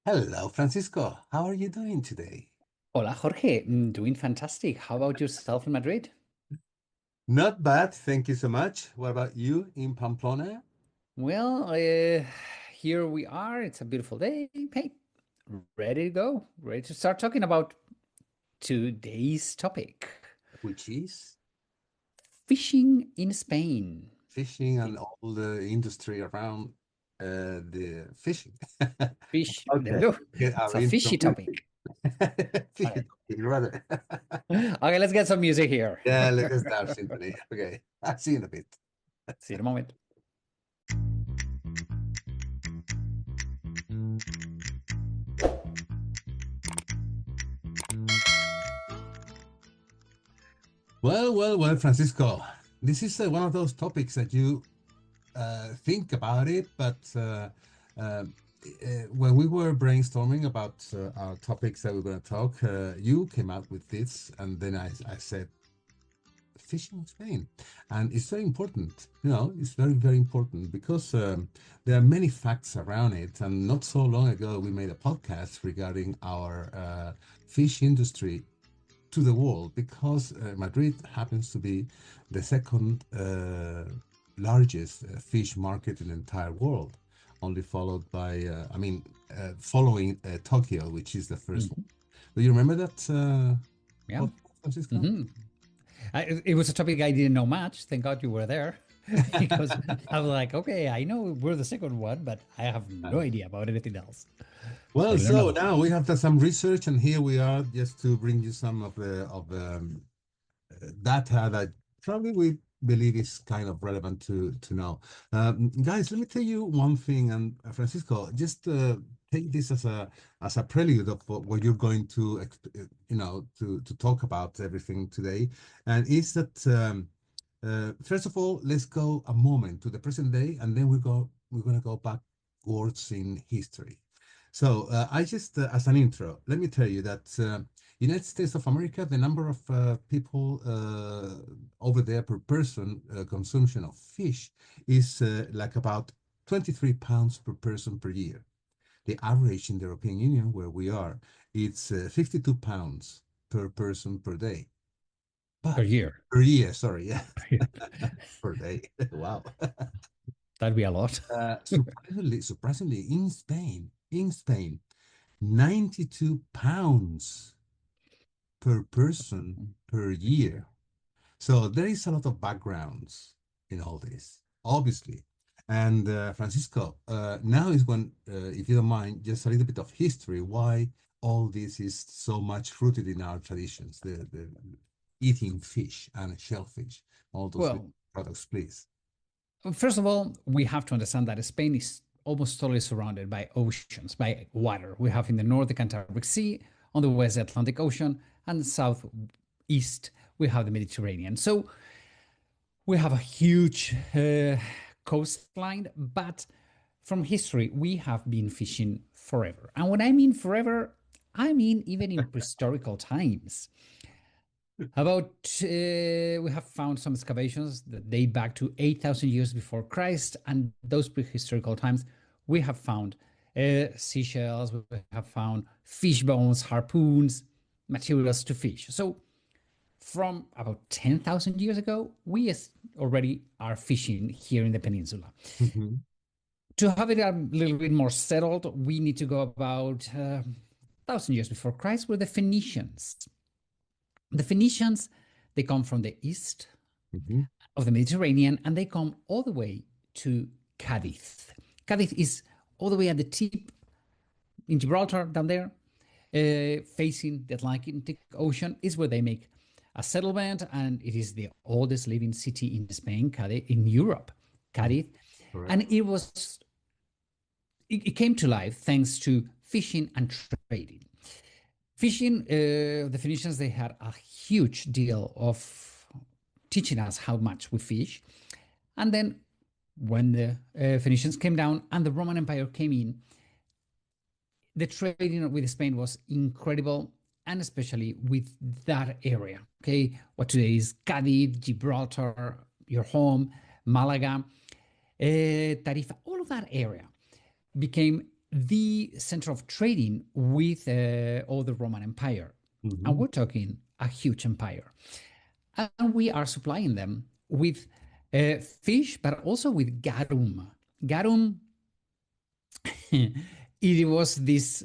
Hello, Francisco. How are you doing today? Hola, Jorge. Doing fantastic. How about yourself in Madrid? Not bad, thank you so much. What about you in Pamplona? Well, here we are. It's a beautiful day. Hey, ready to go. Ready to start talking about today's topic. Which is Fishing in Spain. fishing and all the industry around the fishing. Fish. There we Okay, go. get It's our a intro fishy music. topic. All Fishing right. topic, rather. Okay, let's get some music here. Yeah, let's start symphony. Okay, I'll see you in a bit. See you in a moment. Well, Francisco. This is one of those topics that you think about it, but when we were brainstorming about our topics that we're going to talk, you came out with this, and then I said, fishing in Spain. And it's very important, it's very, very important because there are many facts around it. And not so long ago, we made a podcast regarding our fish industry to the world because Madrid happens to be the second largest fish market in the entire world, only followed by, following Tokyo, which is the first one. Mhm. Do you remember that, Yeah. podcast, Francisco? hmm it was a topic I didn't know much. Thank God you were there because I was like, okay, I know we're the second one, but I have no idea about anything else. So Well, learn a so lot. now we have done some research, and here we are just to bring you some of the data that probably we believe is kind of relevant to know. Guys, let me tell you one thing, and Francisco, just take this as a prelude of what you're going to to talk about everything today, and is that first of all, let's go a moment to the present day, and then we're gonna go backwards in history. So I just as an intro, let me tell you that. United States of America, the number of people over there per person consumption of fish is like about 23 pounds per person per year. The average in the European Union, where we are, it's 52 pounds per person per day. Per But year. per year, sorry, yeah, per day. Wow. That'd be a lot. Surprisingly, in Spain, 92 pounds per person per year. So there is a lot of backgrounds in all this, obviously. And Francisco, now is when, if you don't mind, just a little bit of history, why all this is so much rooted in our traditions, the eating fish and shellfish, all those Well, products, please. first of all, we have to understand that Spain is almost totally surrounded by oceans, by water. We have in the north the Cantabric Sea, on the west the Atlantic Ocean, and southeast we have the Mediterranean. So we have a huge coastline, but from history, we have been fishing forever. And when I mean forever, I mean even in prehistorical times. We have found some excavations that date back to 8,000 years before Christ, and those prehistorical times, we have found seashells, we have found fish bones, harpoons, materials to fish. So from about 10,000 years ago, we already are fishing here in the peninsula. Mhm. To have it a little bit more settled, we need to go about 1,000 years before Christ, were the Phoenicians. The Phoenicians, they come from the east Mhm. of the Mediterranean and they come all the way to Cádiz. Cádiz is all the way at the tip in Gibraltar down there, facing the Atlantic Ocean, is where they make a settlement, and it is the oldest living city in Spain, Cádiz, in Europe, Mhm. Cádiz. Correct. And it came to life thanks to fishing and trading. Fishing, the Phoenicians, they had a huge deal of teaching us how much we fish. And then when the Phoenicians came down and the Roman Empire came in, the trading with Spain was incredible, and especially with that area. Okay, what today is Cádiz, Gibraltar, your home, Malaga, Tarifa, all of that area became the center of trading with all the Roman Empire. And Mhm. we're talking a huge empire. And we are supplying them with fish, but also with garum. Garum, it was this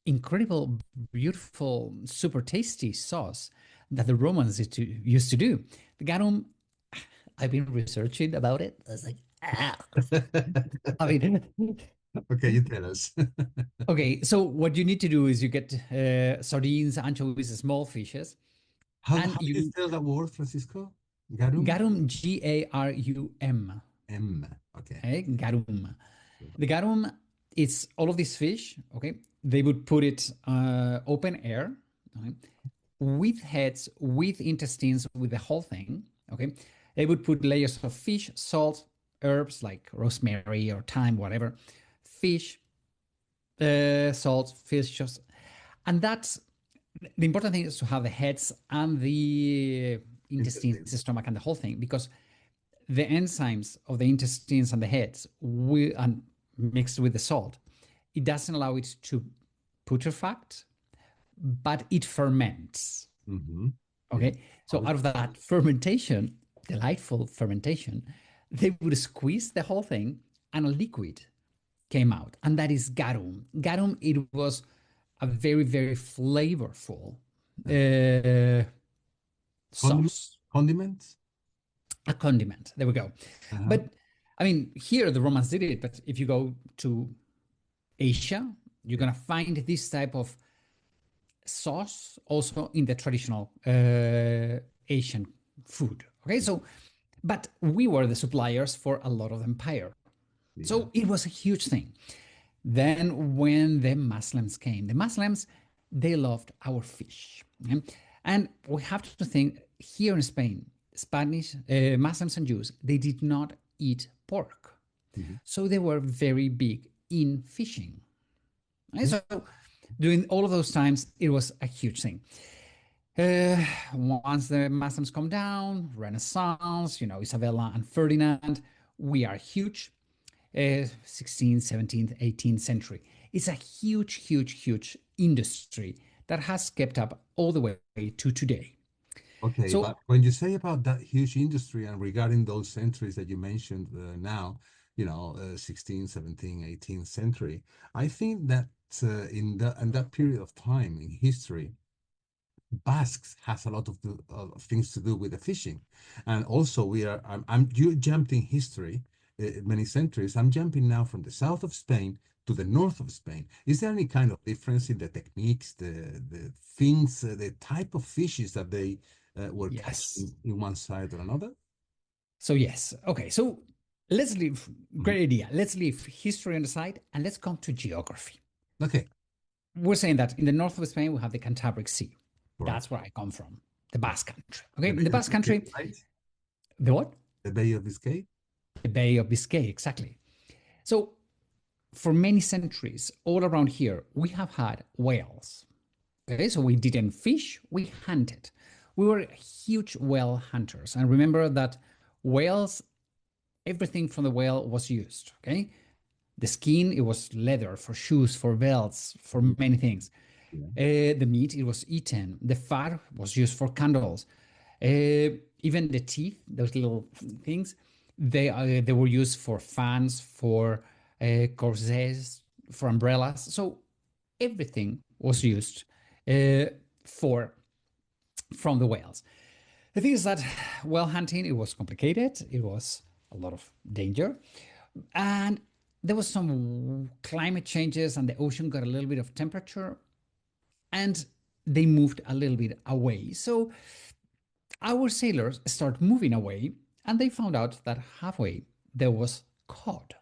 incredible, beautiful, super tasty sauce that the Romans used to do. The garum, I've been researching about it. I was like, ah. I mean, Okay, you tell us. okay, so what you need to do is you get sardines, anchovies, small fishes, and How do you you spell that word, Francisco? Garum? garum, Garum, M. Okay. okay, garum. The garum, it's all of this fish, okay? They would put it open air, okay? With heads, with intestines, with the whole thing, okay? They would put layers of fish, salt, herbs like rosemary or thyme, whatever, fish, salt, fish, just, and that's the important thing is to have the heads and the intestines, Interesting. the stomach, and the whole thing, because the enzymes of the intestines and the heads will, and mixed with the salt, it doesn't allow it to putrefact, but it ferments. Mm-hmm. Yeah. Okay, so out of that fermentation, delightful fermentation, they would squeeze the whole thing, and a liquid came out, and that is garum. Garum, it was a very, very flavorful sauce, Condiments? a condiment. There we go. Uh-huh. But I mean, here the Romans did it, but if you go to Asia, you're Yeah. gonna find this type of sauce also in the traditional Asian food. Okay, so but we were the suppliers for a lot of empire, Yeah. so it was a huge thing. Then when the Muslims came, the Muslims, they loved our fish, okay? And we have to think here in Spain, Spanish Muslims and Jews, they did not eat pork, Mhm. so they were very big in fishing. And Yeah. so during all of those times, it was a huge thing. Uh, Once the Muslims come down, Renaissance, Isabella and Ferdinand, we are huge. 16th, 17th, 18th century. It's a huge, huge, huge industry that has kept up all the way to today. Okay, So, but when you say about that huge industry and regarding those centuries that you mentioned now, 16th, 17th, 18th century, I think that in that period of time in history, Basques has a lot of things to do with the fishing, and also you jumped in history many centuries. I'm jumping now from the south of Spain to the north of Spain. Is there any kind of difference in the techniques, the things, the type of fishes that they were yes. catching in one side or another? So, yes. Okay. So, let's leave, Mhm. great idea. Let's leave history on the side and let's come to geography. Okay, We're saying that in the north of Spain, we have the Cantabric Sea. correct. That's where I come from, the Yeah. Basque Country. Okay. The In the Bay of Basque Biscay, Country, right? the what? The Bay of Biscay. The Bay of Biscay, exactly. So, for many centuries, all around here, we have had whales. Okay, so we didn't fish, we hunted. We were huge whale hunters. And remember that whales, everything from the whale was used. Okay, the skin, it was leather for shoes, for belts, for Mhm. many things. Yeah. The meat, it was eaten. The fat was used for candles. Even the teeth, those little things, they were used for fans, for corsets, for umbrellas. So everything was used uh, for from the whales. The thing is that whale hunting, it was complicated. It was a lot of danger, and there was some climate changes, and the ocean got a little bit of temperature, and they moved a little bit away. So our sailors start moving away, and they found out that halfway there was cod.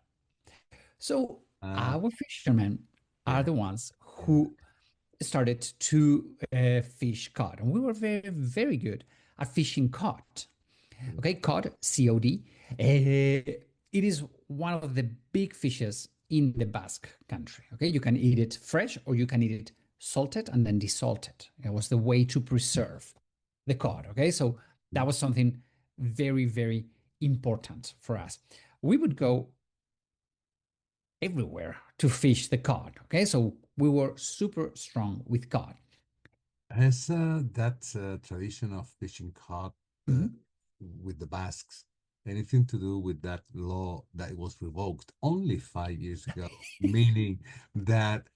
So Uh, our fishermen are yeah. the ones Yeah. who started to fish cod, and we were very, very good at fishing cod. Okay, cod, COD. It is one of the big fishes in the Basque country. Okay, you can eat it fresh or you can eat it salted and then desalted. It was the way to preserve the cod. Okay, so that was something very, very important for us. We would go everywhere to fish the cod. Okay, so we were super strong with cod. Has that tradition of fishing cod uh, Mhm. with the Basques anything to do with that law that it was revoked only 5 years ago, meaning that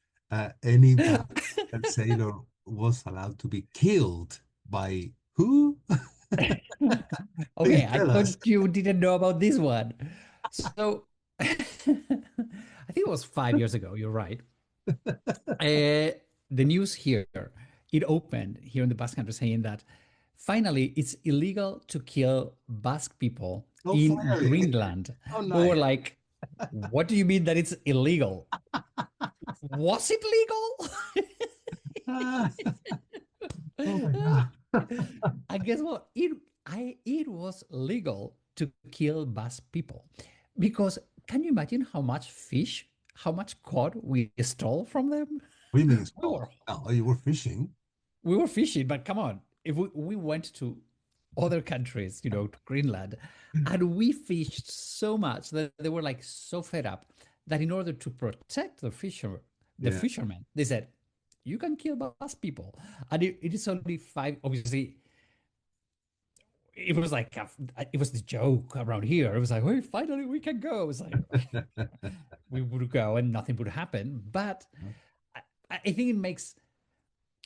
any Basque sailor was allowed to be killed by who? Please Okay, I tell us. thought you didn't know about this one. So I think it was 5 years ago. You're right. The news here, it opened here in the Basque Country saying that finally it's illegal to kill Basque people Oh, in finally. Greenland. Oh, We were nice. like, what do you mean that it's illegal? Was it legal? Ah, oh my God. And guess what? It was legal to kill Basque people because can you imagine how much fish, how much cod we stole from them? What do you mean it's We called? were Oh, you were fishing? we were fishing, but come on, if we went to other countries, to Greenland, and we fished so much that they were like so fed up that in order to protect the Yeah. fishermen, they said, "You can kill Basque people," and it is only five. Obviously, it was like it was the joke around here. It was like, "Hey, finally we can go." It was like we would go and nothing would happen. But I, I think it makes.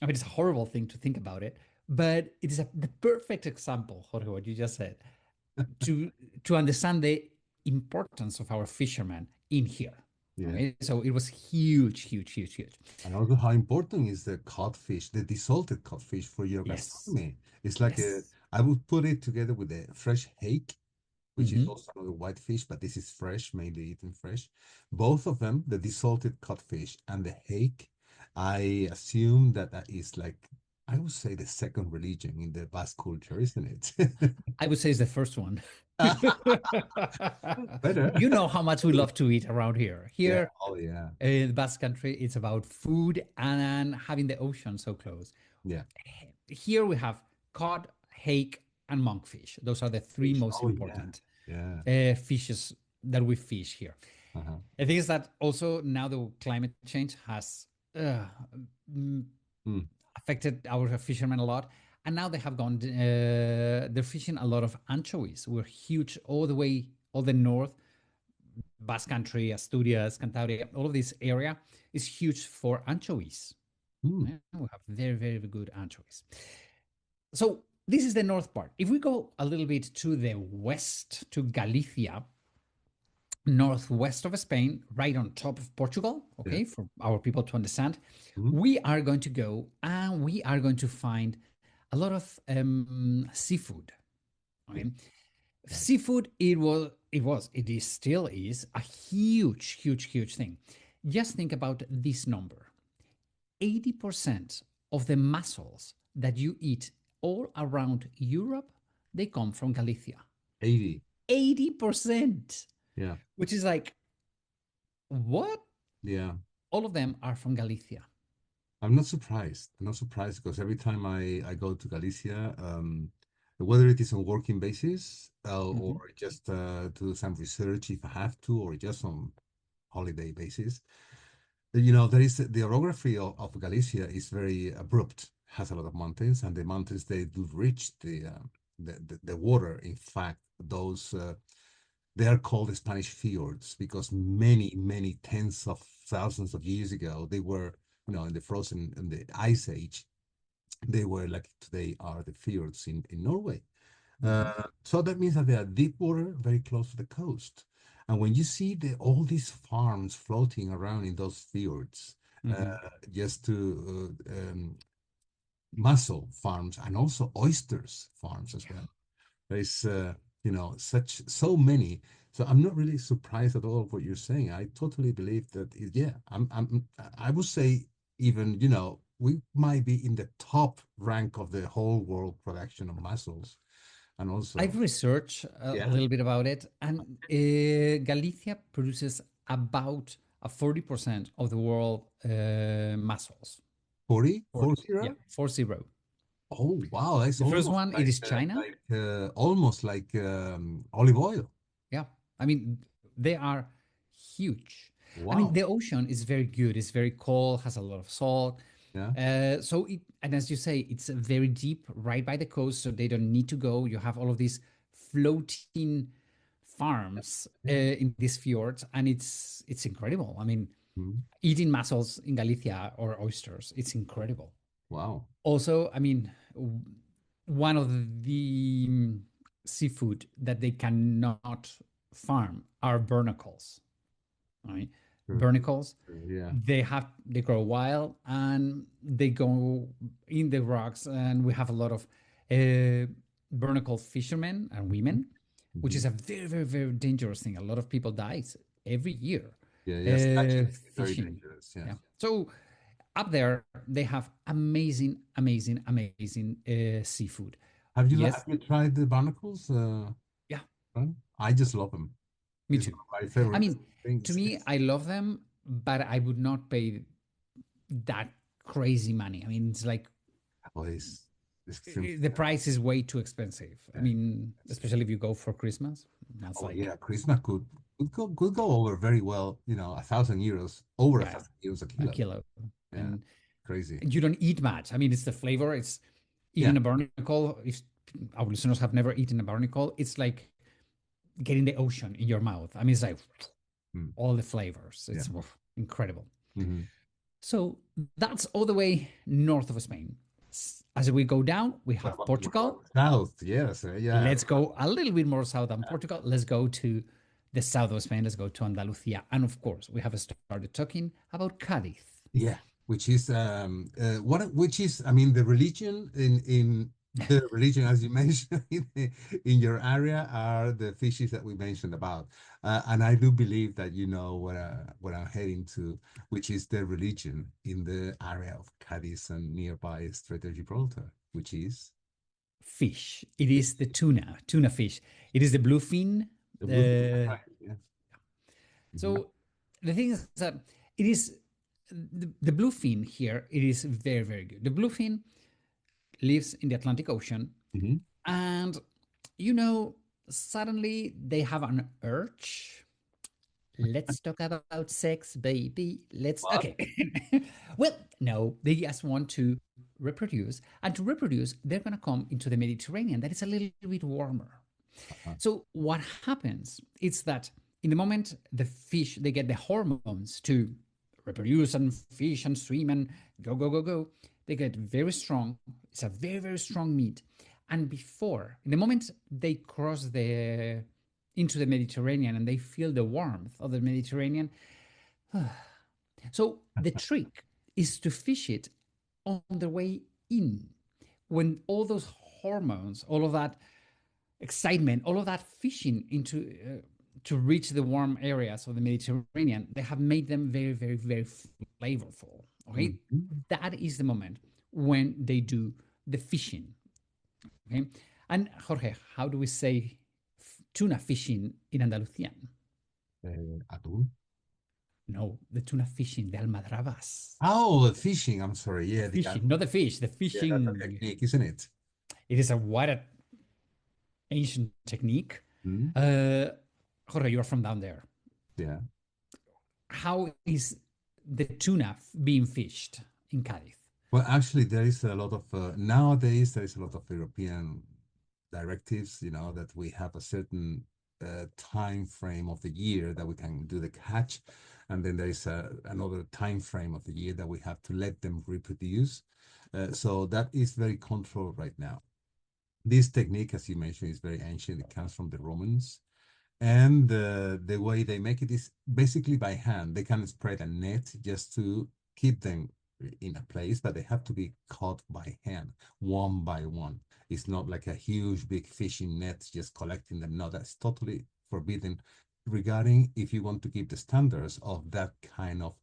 I mean, it's a horrible thing to think about it, but it is the perfect example, Jorge, what you just said, to to understand the importance of our fishermen in here. Yeah. Okay, so it was huge, huge, huge, huge. And also how important is the codfish, the desalted codfish for your Yes, gastronomy? It's like yes. I would put it together with the fresh hake, which is Hmm. also another white fish, but this is fresh, mainly eaten fresh. Both of them, the desalted codfish and the hake, I assume that that is like, I would say the second religion in the Basque culture, isn't it? I would say it's the first one. Better. You know how much we love to eat around here. Yeah. Here Oh, yeah. in the Basque Country, it's about food and having the ocean so close. Yeah. Here we have cod, hake, and monkfish. Those are the three Fish. most Oh, yeah. important Yeah. fishes that we fish here. Uh-huh. The thing is that also now the climate change has mm, Mm. affected our fishermen a lot. And now they have gone, they're fishing a lot of anchovies. We're huge all the way, all the north, Basque Country, Asturias, Cantabria, all of this area is huge for anchovies. Mm. Yeah, we have very, very good anchovies. So this is the north part. If we go a little bit to the west, to Galicia, northwest of Spain, right on top of Portugal, Yeah. okay, for our people to understand, Mm. we are going to go and we are going to find a lot of seafood. Yeah. Okay? Right. Seafood, it is, still is a huge, huge, huge thing. Just think about this number. 80% of the mussels that you eat all around Europe, they come from Galicia. 80. 80%, Yeah. which is like, what? Yeah. All of them are from Galicia. I'm not surprised. I'm not surprised because every time I go to Galicia, whether it is on working basis or Mhm. just to do some research if I have to, or just on holiday basis, there is the orography of Galicia is very abrupt, has a lot of mountains, and the mountains they do reach the water. In fact, those they are called the Spanish fjords because many, many tens of thousands of years ago they were, in the frozen in the ice age, they were like today are the fjords in Norway. Mhm. So that means that they are deep water, very close to the coast. And when you see all these farms floating around in those fjords, uh, Mhm. just to mussel farms and also oysters farms as Yeah. well. There is, so many. So I'm not really surprised at all of what you're saying. I totally believe that, yeah, I would say even, we might be in the top rank of the whole world production of mussels. And I've also, researched a yeah, little bit about it, and Galicia produces about a 40% of the world mussels. 40, 40. Yeah, 40. 40. Oh, wow, that's The first almost one, it is China. almost like olive oil. Yeah, I mean, they are huge. I mean, Wow. the ocean is very good. It's very cold, has a lot of salt. Yeah. And as you say, it's very deep, right by the coast, so they don't need to go. You have all of these floating farms Yeah. in these fjords, and it's incredible. I mean, Mhm. eating mussels in Galicia or oysters, it's incredible. Wow. Also, I mean, one of the seafood that they cannot farm are barnacles, right? Sure. Barnacles, Yeah. they grow wild and they go in the rocks, and we have a lot of uh, barnacle fishermen and women, which Mhm. is a very, very, very dangerous thing. A lot of people dies every year Yeah. Yes. Catching is very fishing. dangerous. Yeah. Yeah. So up there, they have amazing, amazing, amazing seafood. Have Yes. you tried the barnacles? Yeah. Right? I just love them. Me It's too. one of my I favorite mean, to things. me, I love them, but I would not pay that crazy money. I mean, it's like Oh, it's extremely the expensive. price is way too expensive. I Yeah. mean, especially if you go for Christmas, that's Oh like, yeah, Christmas could go over very well. 1,000 euros, over a yeah, thousand euros a a kilo. kilo. Yeah, And crazy. you don't eat much. I mean, it's the flavor. It's Yeah. eating a barnacle. If our listeners have never eaten a barnacle, it's like getting the ocean in your mouth. I mean, it's like Mm, all the flavors. yeah. It's incredible. Hmm. So that's all the way north of Spain. As we go down, we have What about Portugal. the south? Yes. Yeah. Let's go a little bit more south than Portugal. Let's go to the south of Spain. Let's go to Andalusia. And of course, we have started talking about Cádiz. Yeah, which is which is, I mean, the religion in the religion, as you mentioned, in your area are the fishes that we mentioned about, and I do believe that you know what I'm heading to, which is the religion in the area of Cadiz and nearby Strait of Gibraltar, which is Fish. It is the tuna fish. It is the bluefin. the bluefin. That's Uh, right. Yeah. Hmm. so the thing is that it is the bluefin here. It is very, very good. The bluefin lives in the Atlantic Ocean, Hmm. and suddenly they have an urge. Let's talk about sex, baby. Let's What? okay. Well, no, they just want to reproduce, and to reproduce, they're gonna come into the Mediterranean. That is a little bit warmer. Uh-huh. So what happens is that in the moment the fish they get the hormones to reproduce and fish and swim and go go go go, they get very strong. It's a very very strong meat, and before in the moment they cross the into the Mediterranean and they feel the warmth of the Mediterranean. So the trick is to fish it on the way in when all those hormones, all of that excitement, all of that fishing into to reach the warm areas of the Mediterranean, they have made them very, very, very flavorful. Okay, Mhm. that is the moment when they do the fishing. Okay, and Jorge, how do we say tuna fishing in Andalusian? Atún. No, the tuna fishing, the almadrabas. Oh, the fishing. I'm sorry. The Yeah, fishing, not the fish, the yeah, that's a fishing. technique, isn't it? It is a what ancient technique. Mhm. Uh, Jorge, you're from down there. Yeah. How is the tuna being fished in Cádiz? Well, actually, there is a lot of nowadays. There is a lot of European directives. That we have a certain time frame of the year that we can do the catch, and then there is another time frame of the year that we have to let them reproduce. So that is very controlled right now. This technique, as you mentioned, is very ancient. It comes from the Romans. And the way they make it is basically by hand. They can spread a net just to keep them in a place, but they have to be caught by hand, one by one. It's not like a huge, big fishing net just collecting them. No, that's totally forbidden regarding if you want to keep the standards of that kind of,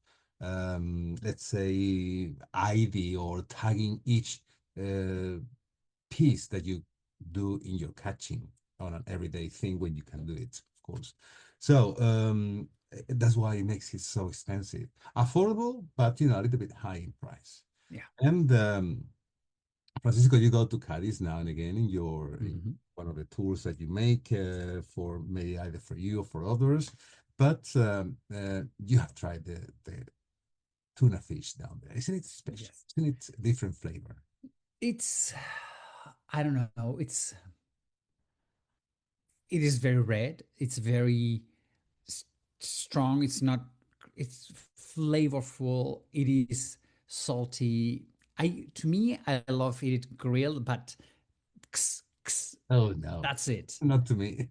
let's say, ID or tagging each piece that you do in your catching on an everyday thing when you can do it, of course. So that's why it makes it so expensive. Affordable, but a little bit high in price. Yeah. And Francisco, you go to Cadiz now and again in Mhm. one of the tours that you make for maybe either for you or for others. But you have tried the tuna fish down there. Isn't it special? Yes. Isn't it a different flavor? It's, I don't know. It is very red. It's very s- strong. It's not, it's flavorful. It is salty. To me, I love it grilled, but Oh no, that's it. not to me.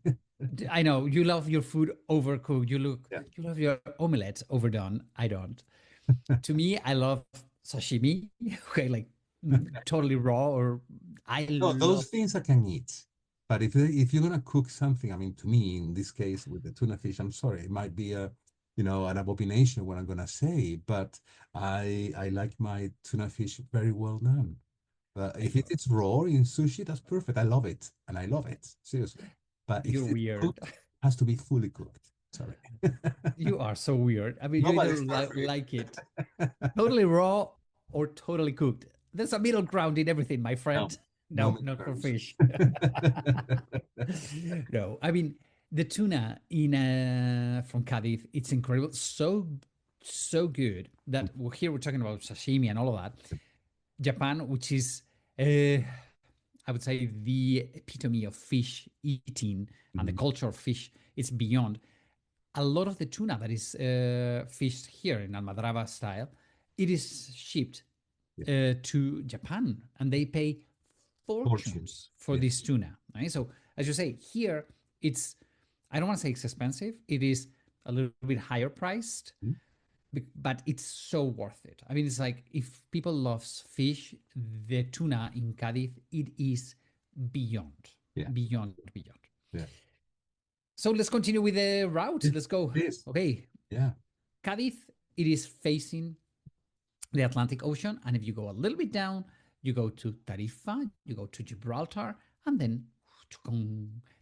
I know you love your food overcooked. Yeah. You love your omelette overdone. I don't. To me, I love sashimi. Okay, like totally raw. Or I No, love. those things I can eat. But if you're gonna cook something, I mean, to me, in this case with the tuna fish, I'm sorry, it might be an abomination what I'm gonna say, but I like my tuna fish very well done. I If know it's raw in sushi, that's perfect. I love it, and I love it seriously. But you're if it's weird. cooked, has to be fully cooked. Sorry, You are so weird. I mean, you either nobody's perfect. like it totally raw or totally cooked. There's a middle ground in everything, my No, friend. no No, not for midterms. fish. No, I mean the tuna in from Cádiz, it's incredible. So good that here we're talking about sashimi and all of that. Japan, which is I would say the epitome of fish eating and the Mhm. culture of fish, it's beyond. A lot of the tuna that is fished here in almadraba style, it is shipped Yeah, to Japan, and they pay fortunes fortunes. for Yeah. this tuna. Right? So as you say, here it's, I don't want to say it's expensive. It is a little bit higher priced, Mhm. but it's so worth it. I mean, it's like if people love fish, the tuna in Cádiz, it is beyond, Yeah, beyond. yeah. So let's continue with the route. Let's go. This. Okay, Yeah. Cádiz, it is facing the Atlantic Ocean. And if you go a little bit down, you go to Tarifa, you go to Gibraltar, and then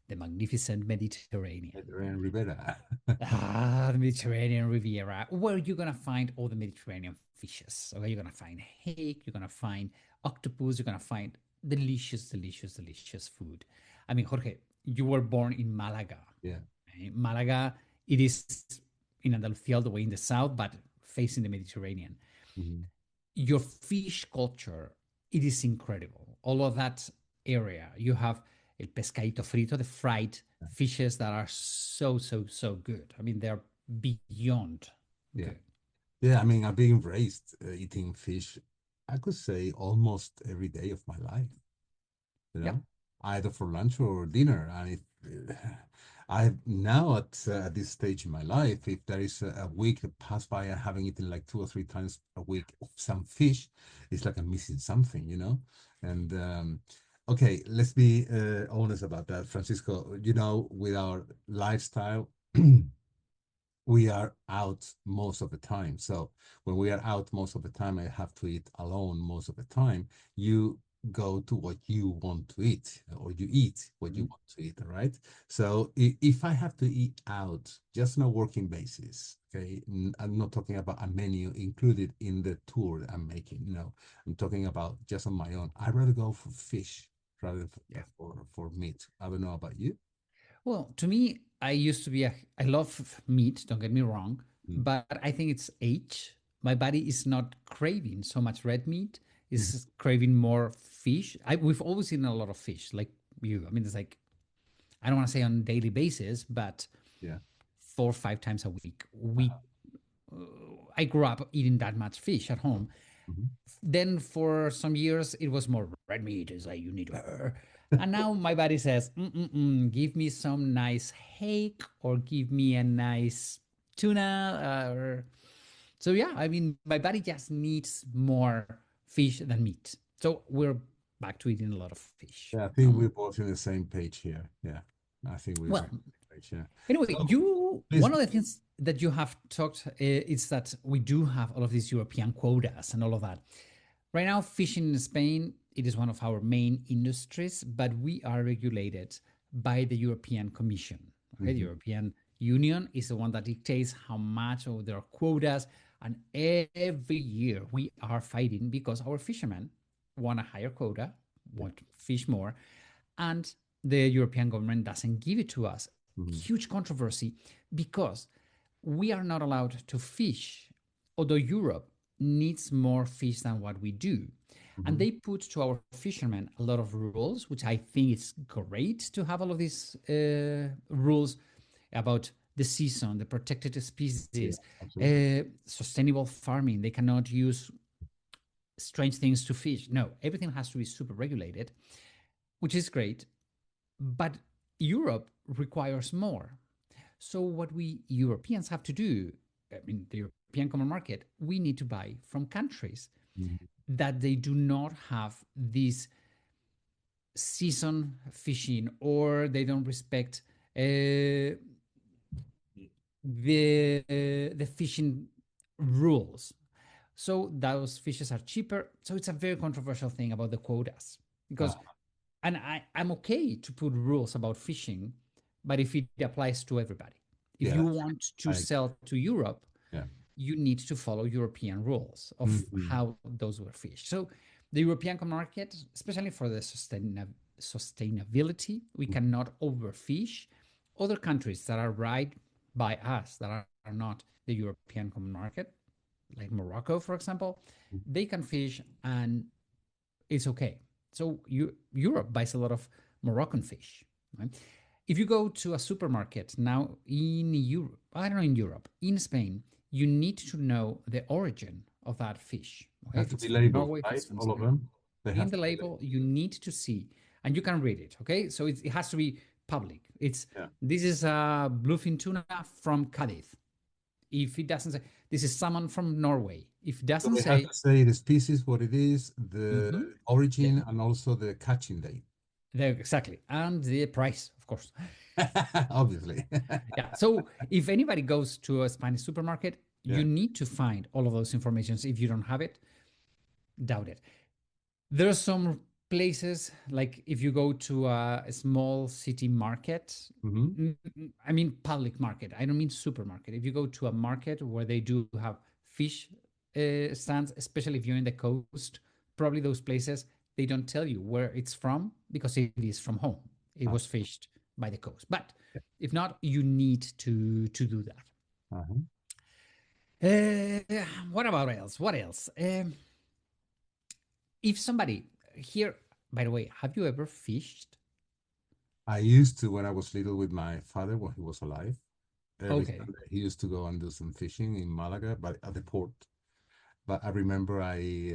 the magnificent Mediterranean. Mediterranean Rivera. Ah, the Mediterranean Riviera, where you're gonna find all the Mediterranean fishes. Okay, you're gonna find hake, you're gonna find octopus, you're gonna find delicious food. I mean, Jorge, you were born in Malaga. Yeah. Okay? Malaga, it is in Andalusia, all the way in the south, but facing the Mediterranean. Mhm. Your fish culture, it is incredible. All of that area, you have el pescadito frito, the fried fishes that are so good. I mean, they're beyond Yeah. good. Yeah. I mean, I've been raised eating fish, I could say almost every day of my life, you Yeah. know, either for lunch or dinner. And if I now at this stage in my life, if there is a week that passed by, I haven't eaten like 2 or 3 times a week of some fish, it's like I'm missing something. And okay, let's be honest about that, Francisco. With our lifestyle, we are out most of the time. So when we are out most of the time, I have to eat alone most of the time. You go to what you want to eat, or you eat what you Mhm. want to eat, all right? So if I have to eat out just on a working basis, okay, I'm not talking about a menu included in the tour that I'm making. No, I'm talking about just on my own. I'd rather go for fish rather than Yeah. for meat. I don't know about you. Well, to me, I used to be I love meat, don't get me wrong, Mm. but I think it's age. My body is not craving so much red meat, Mhm. it's craving more fish. We've always eaten a lot of fish, like you. I mean, it's like, I don't want to say on a daily basis, but Yeah. 4 or 5 times a week. Uh-huh. I grew up eating that much fish at home. Mhm. Then for some years it was more red meat. It's like you need, and now my body says, give me some nice hake or give me a nice tuna. So yeah, I mean, my body just needs more fish than meat. So we're back to eating a lot of fish. Yeah, I think we're both on the same page here. Yeah, I think we're on the Well, same page. Yeah. anyway, So you please, one of the things that you have talked is that we do have all of these European quotas and all of that. Right now, fishing in Spain, it is one of our main industries, but we are regulated by the European Commission. Okay, the mhm, European Union is the one that dictates how much of their quotas, and every year we are fighting because our fishermen want a higher quota, yeah, want to fish more, and the European government doesn't give it to us. mhm, Huge controversy because we are not allowed to fish, although Europe needs more fish than what we do. And Mhm. they put to our fishermen a lot of rules, which I think is great to have all of these rules about the season, the protected Yeah, species, absolutely. sustainable farming. They cannot use strange things to fish. No, everything has to be super regulated, which is great. But Europe requires more. So what we Europeans have to do, I mean, the European common market, we need to buy from countries Mhm. that they do not have this season fishing, or they don't respect the fishing rules. So those fishes are cheaper. So it's a very controversial thing about the quotas, because, Uh, and I'm okay to put rules about fishing, but if it applies to everybody, if yeah, you want to I agree. sell to Europe, Yeah. you need to follow European rules of Mhm. how those were fished. So the European market, especially for the sustainability, we cannot overfish. Other countries that are right by us, that are not the European common market, like Morocco, for example, Mhm. they can fish and it's okay. So Europe buys a lot of Moroccan fish. Right? If you go to a supermarket now in Europe, I don't know, in Europe, in Spain, you need to know the origin of that fish. Okay, Have if to it's be from labeled, Norway, if right? it's from All of Spain, them. They in have the to be label labeled. you need to see, and you can read it. Okay, so it has to be public. It's Yeah. this is a bluefin tuna from Cádiz. If it doesn't say this is salmon from Norway, if it So doesn't they have say, to say the species, what it is, the mhm, yeah, origin, and also the catching date. there exactly, and the price, of course. Obviously. Yeah. So if anybody goes to a Spanish supermarket, you Yeah. need to find all of those informations. If you don't have it, doubt it. There are some places, like if you go to a small city market, Hmm. I mean public market. I don't mean supermarket. If you go to a market where they do have fish stands, especially if you're in the coast, probably those places they don't tell you where it's from because it is from home. It was fished by the coast. But if not, you need to do that. Uh-huh. What about else? What else? If somebody here, by the way, have you ever fished? I used to when I was little with my father when he was alive. Every Okay. Sunday he used to go and do some fishing in Malaga, but at the port. But I remember I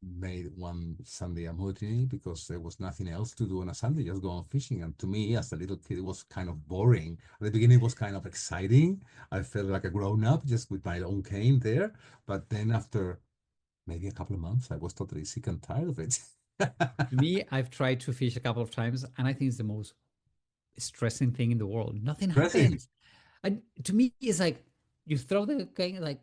made one Sunday a mutiny because there was nothing else to do on a Sunday, just go on fishing. And to me, as a little kid, it was kind of boring. At the beginning, it was kind of exciting. I felt like a grown up just with my own cane there. But then after maybe a couple of months, I was totally sick and tired of it. To me, I've tried to fish a couple of times, and I think it's the most stressing thing in the world. Nothing Pressing. happens. And to me, it's like you throw the thing, like,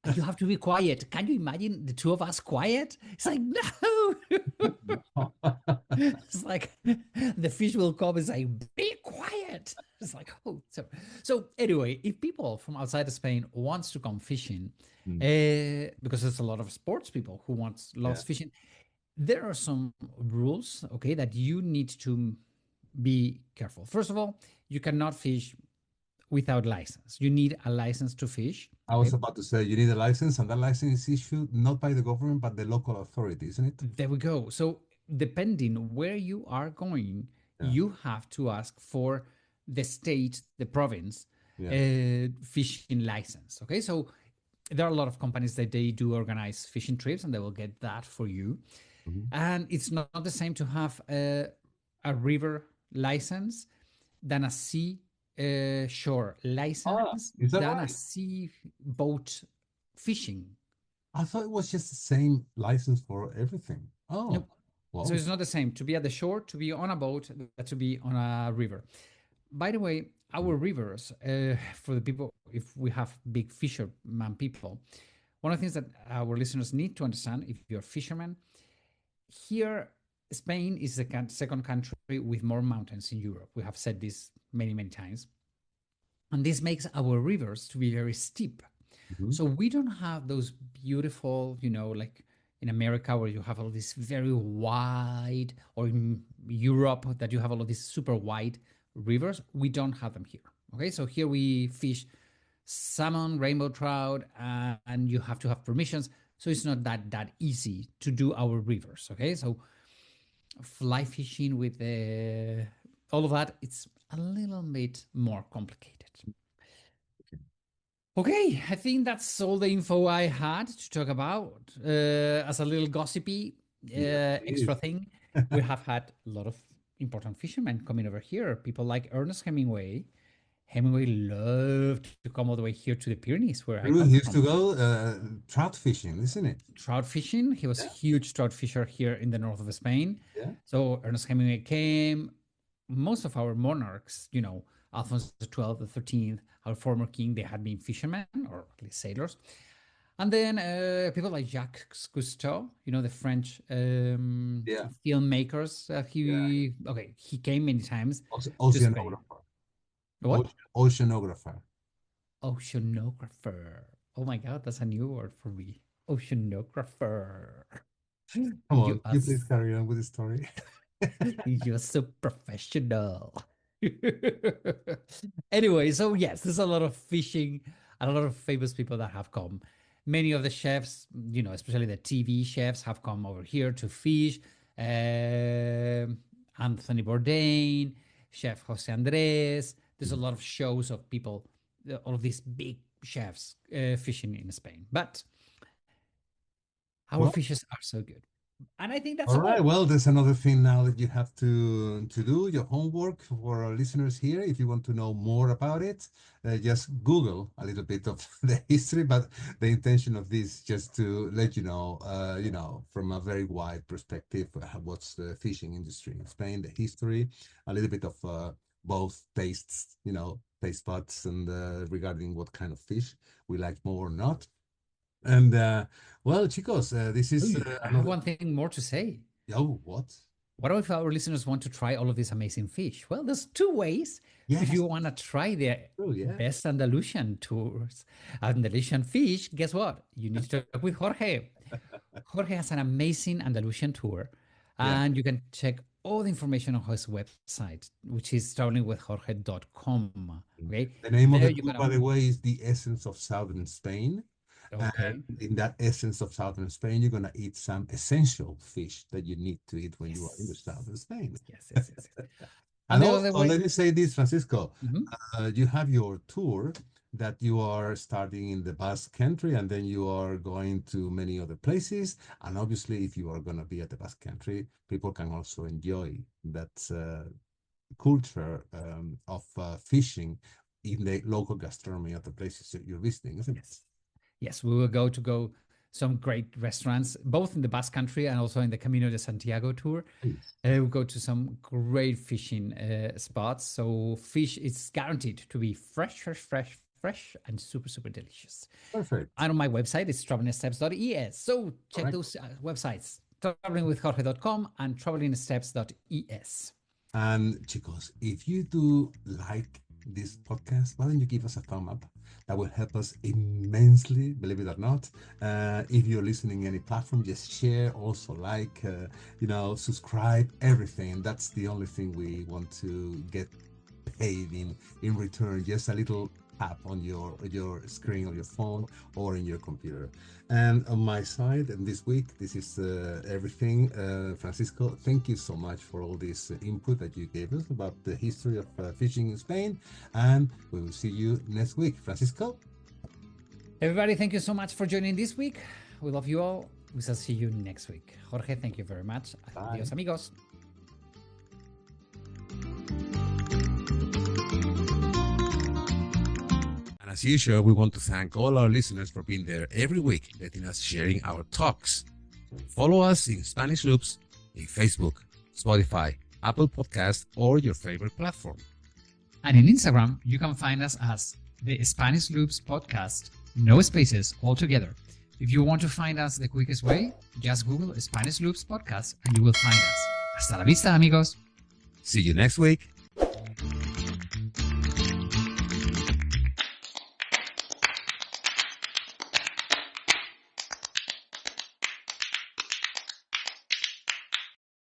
and you have to be quiet. Can you imagine the two of us quiet? It's like, no. It's like the fish will come and say, be quiet. It's like, oh, so anyway, if people from outside of Spain wants to come fishing, Mm, because there's a lot of sports people who loves yeah. fishing, there are some rules, okay, that you need to be careful. First of all, you cannot fish without license. You need a license to fish. I was Okay, about to say you need a license, and that license is issued not by the government but the local authority, isn't it? there we go. So depending where you are going, Yeah. you have to ask for the state, the province, Yeah. fishing license. Okay, so there are a lot of companies that they do organize fishing trips, and they will get that for you. Mhm. And it's not the same to have a river license than a sea shore Ah, license is that than a right? sea boat fishing. I thought it was just the same license for everything. Nope. Oh, So well. it's not the same to be at the shore, to be on a boat, to be on a river. By the way, Mm, our rivers, for the people, if we have big fisherman people, one of the things that our listeners need to understand, if you're a fisherman, here, Spain is the second country with more mountains in Europe. We have said this many, many times. And this makes our rivers to be very steep. mhm. So we don't have those beautiful, like in America where you have all these very wide, or in Europe that you have all of these super wide rivers. We don't have them here. Okay, so here we fish salmon, rainbow trout, and you have to have permissions. So it's not that easy to do our rivers. Okay, so fly fishing with all of that, it's a little bit more complicated. Okay, I think that's all the info I had to talk about. As a little gossipy Yeah, extra please. thing, we have had a lot of important fishermen coming over here. People like Ernest Hemingway. Hemingway loved to come all the way here to the Pyrenees, where I True, come he used to from. go trout fishing, isn't it? Trout fishing. He was a Yeah, huge trout fisher here in the north of Spain. yeah, So Ernest Hemingway came. Most of our monarchs, Alphonse XII, the 13th, our former king, they had been fishermen or at least sailors. And then people like Jacques Cousteau, the French yeah, filmmakers. yeah. He came many times to Spain. Oceanographer, What? oceanographer. Oceanographer. Oh my God, that's a new word for me. Oceanographer. Come on, You can are you please carry on with the story? You're so professional. Anyway, so yes, there's a lot of fishing and a lot of famous people that have come. Many of the chefs, especially the TV chefs, have come over here to fish. Anthony Bourdain, Chef Jose Andres. There's a lot of shows of people, all of these big chefs fishing in Spain. But our Well, fishes are so good. And I think that's all right. all. Well, there's another thing now that you have to do your homework for our listeners here. If you want to know more about it, just Google a little bit of the history. But the intention of this just to let from a very wide perspective, what's the fishing industry in Spain, the history, a little bit of both tastes, taste buds, and regarding what kind of fish we like more or not. And well, chicos, this is I have another. one thing more to say. Oh, what? What if our listeners want to try all of these amazing fish? Well, there's two ways. If Yes. you want to try the Oh, yeah. best Andalusian tours, Andalusian fish, guess what? You need to talk with Jorge. Jorge has an amazing Andalusian tour, Yeah. and you can check all the information on his website, which is travelingwithjorge.com. Okay, The name of there the you're tour, gonna. by the way, is The Essence of Southern Spain. Okay. And in that essence of Southern Spain, you're going to eat some essential fish that you need to eat when you are in the Yes. south of Spain. Yes. And And the other also, way. let me say this, Francisco, Mhm. you have your tour that you are starting in the Basque Country, and then you are going to many other places. And obviously, if you are going to be at the Basque Country, people can also enjoy that culture of fishing in the local gastronomy of the places that you're visiting, isn't it? Yes, we will go some great restaurants, both in the Basque Country and also in the Camino de Santiago tour. Please. We'll go to some great fishing spots. So fish is guaranteed to be fresh, and super delicious. Perfect. And on my website, it's travelingsteps.es. So check Correct. those websites, travelingwithjorge.com and travelingsteps.es. And chicos, if you do like this podcast, why don't you give us a thumb up? That will help us immensely, believe it or not. If you're listening any platform, just share, also like, subscribe, everything. That's the only thing we want to get paid in return. Just a little tap on your screen on your phone or in your computer. And on my side, and this week, this is everything. Francisco, thank you so much for all this input that you gave us about the history of fishing in Spain. And we will see you next week. Francisco? Everybody, thank you so much for joining this week. We love you all. We shall see you next week. Jorge, thank you very much. Bye. Adios, amigos. And as usual, we want to thank all our listeners for being there every week, letting us sharing our talks. Follow us in Spanish Loops in Facebook, Spotify, Apple Podcast, or your favorite platform. And in Instagram, you can find us as the Spanish Loops Podcast, no spaces, all together. If you want to find us the quickest way, just Google Spanish Loops Podcast and you will find us. Hasta la vista, amigos. See you next week.